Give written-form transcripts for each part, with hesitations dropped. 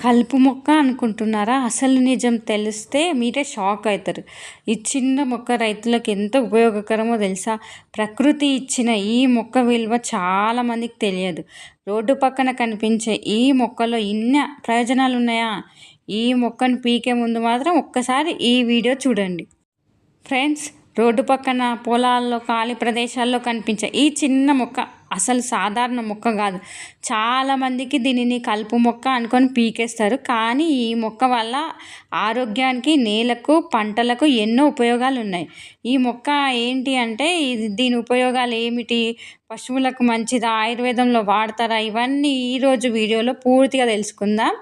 కలుపు మొక్క అనుకుంటున్నారా? అసలు నిజం తెలిస్తే మీరే షాక్ అవుతారు. ఈ చిన్న మొక్క రైతులకు ఎంత ఉపయోగకరమో తెలుసా? ప్రకృతి ఇచ్చిన ఈ మొక్క విలువ చాలామందికి తెలియదు. రోడ్డు పక్కన కనిపించే ఈ మొక్కలో ఇన్ని ప్రయోజనాలు ఉన్నాయా? ఈ మొక్కను పీకే ముందు మాత్రం ఒక్కసారి ఈ వీడియో చూడండి. ఫ్రెండ్స్, రోడ్డు పక్కన పొలాల్లో ఖాళీ ప్రదేశాల్లో కనిపించే ఈ చిన్న మొక్క అసలు సాధారణ మొక్క కాదు. చాలామందికి దీనిని కలుపు మొక్క అనుకొని పీకేస్తారు. కానీ ఈ మొక్క వల్ల ఆరోగ్యానికి, నేలకు, పంటలకు ఎన్నో ఉపయోగాలు ఉన్నాయి. ఈ మొక్క ఏంటి అంటే దీని ఉపయోగాలు ఏమిటి, పశువులకు మంచిదా, ఆయుర్వేదంలో వాడతారా, ఇవన్నీ ఈరోజు వీడియోలో పూర్తిగా తెలుసుకుందాం.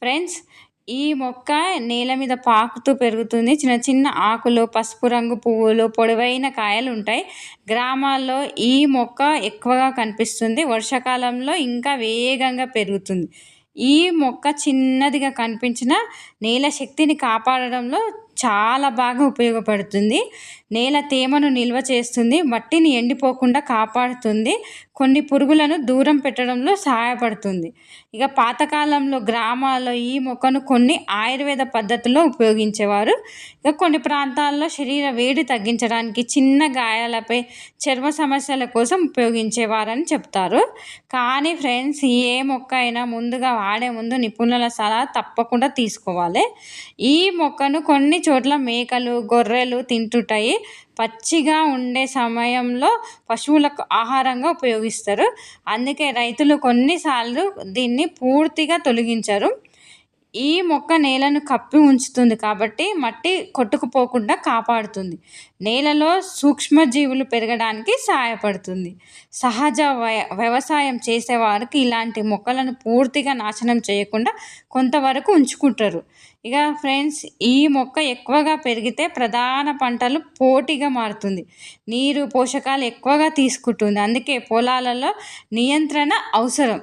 ఫ్రెండ్స్, ఈ మొక్క నేల మీద పాకుతూ పెరుగుతుంది. చిన్న చిన్న ఆకులు, పసుపు రంగు పువ్వులు, పొడవైన కాయలు ఉంటాయి. గ్రామాల్లో ఈ మొక్క ఎక్కువగా కనిపిస్తుంది. వర్షాకాలంలో ఇంకా వేగంగా పెరుగుతుంది. ఈ మొక్క చిన్నదిగా కనిపించిన నేల శక్తిని కాపాడడంలో చాలా బాగా ఉపయోగపడుతుంది. నేల తేమను నిల్వ చేస్తుంది, మట్టిని ఎండిపోకుండా కాపాడుతుంది, కొన్ని పురుగులను దూరం పెట్టడంలో సహాయపడుతుంది. ఇక పాతకాలంలో గ్రామాల్లో ఈ మొక్కను కొన్ని ఆయుర్వేద పద్ధతుల్లో ఉపయోగించేవారు. ఇక కొన్ని ప్రాంతాల్లో శరీర వేడి తగ్గించడానికి, చిన్న గాయాలపై, చర్మ సమస్యల కోసం ఉపయోగించేవారని చెప్తారు. కానీ ఫ్రెండ్స్, ఏ మొక్క అయినా ముందుగా వాడే ముందు నిపుణుల సలహా తప్పకుండా తీసుకోవాలి. ఈ మొక్కను కొన్ని చోట్ల మేకలు, గొర్రెలు తింటుంటాయి. పచ్చిగా ఉండే సమయంలో పశువులకు ఆహారంగా ఉపయోగిస్తారు. అందుకే రైతులు కొన్నిసార్లు దీన్ని పూర్తిగా తొలగించరు. ఈ మొక్క నేలను కప్పి ఉంచుతుంది కాబట్టి మట్టి కొట్టుకుపోకుండా కాపాడుతుంది. నేలలో సూక్ష్మజీవులు పెరగడానికి సహాయపడుతుంది. సహజ వ్యవసాయం చేసేవారికి ఇలాంటి మొక్కలను పూర్తిగా నాశనం చేయకుండా కొంతవరకు ఉంచుకుంటారు. ఇక ఫ్రెండ్స్, ఈ మొక్క ఎక్కువగా పెరిగితే ప్రధాన పంటలు పోటీగా మారుతుంది. నీరు, పోషకాలు ఎక్కువగా తీసుకుంటుంది. అందుకే పొలాలలో నియంత్రణ అవసరం.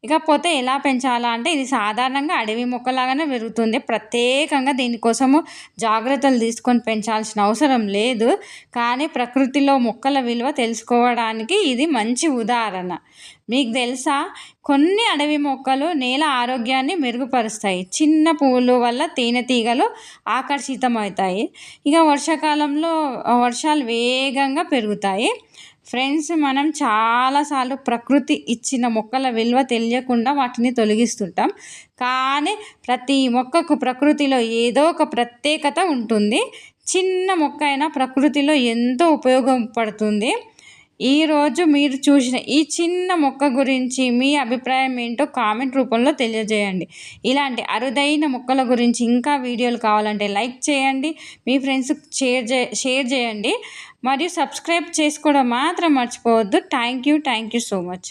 ఇకపోతే ఎలా పెంచాలా అంటే, ఇది సాధారణంగా అడవి మొక్కలాగానే పెరుగుతుంది. ప్రత్యేకంగా దీనికోసము జాగ్రత్తలు తీసుకొని పెంచాల్సిన అవసరం లేదు. కానీ ప్రకృతిలో మొక్కల విలువ తెలుసుకోవడానికి ఇది మంచి ఉదాహరణ. మీకు తెలుసా, కొన్ని అడవి మొక్కలు నేల ఆరోగ్యాన్ని మెరుగుపరుస్తాయి. చిన్న పువ్వుల వల్ల తేనెటీగలు ఆకర్షితమవుతాయి. ఇక వర్షాకాలంలో వర్షాలు వేగంగా పెరుగుతాయి. ఫ్రెండ్స్, మనం చాలాసార్లు ప్రకృతి ఇచ్చిన మొక్కల విలువ తెలియకుండా వాటిని తొలగిస్తుంటాం. కానీ ప్రతి మొక్కకు ప్రకృతిలో ఏదో ఒక ప్రత్యేకత ఉంటుంది. చిన్న మొక్క అయినా ప్రకృతిలో ఎంతో ఉపయోగపడుతుంది. ఈరోజు మీరు చూసిన ఈ చిన్న మొక్క గురించి మీ అభిప్రాయం ఏంటో కామెంట్ రూపంలో తెలియజేయండి. ఇలాంటి అరుదైన మొక్కల గురించి ఇంకా వీడియోలు కావాలంటే లైక్ చేయండి, మీ ఫ్రెండ్స్కి షేర్ చేయండి, మరియు సబ్స్క్రైబ్ చేసుకోవడం మాత్రం మర్చిపోవద్దు. Thank you so much.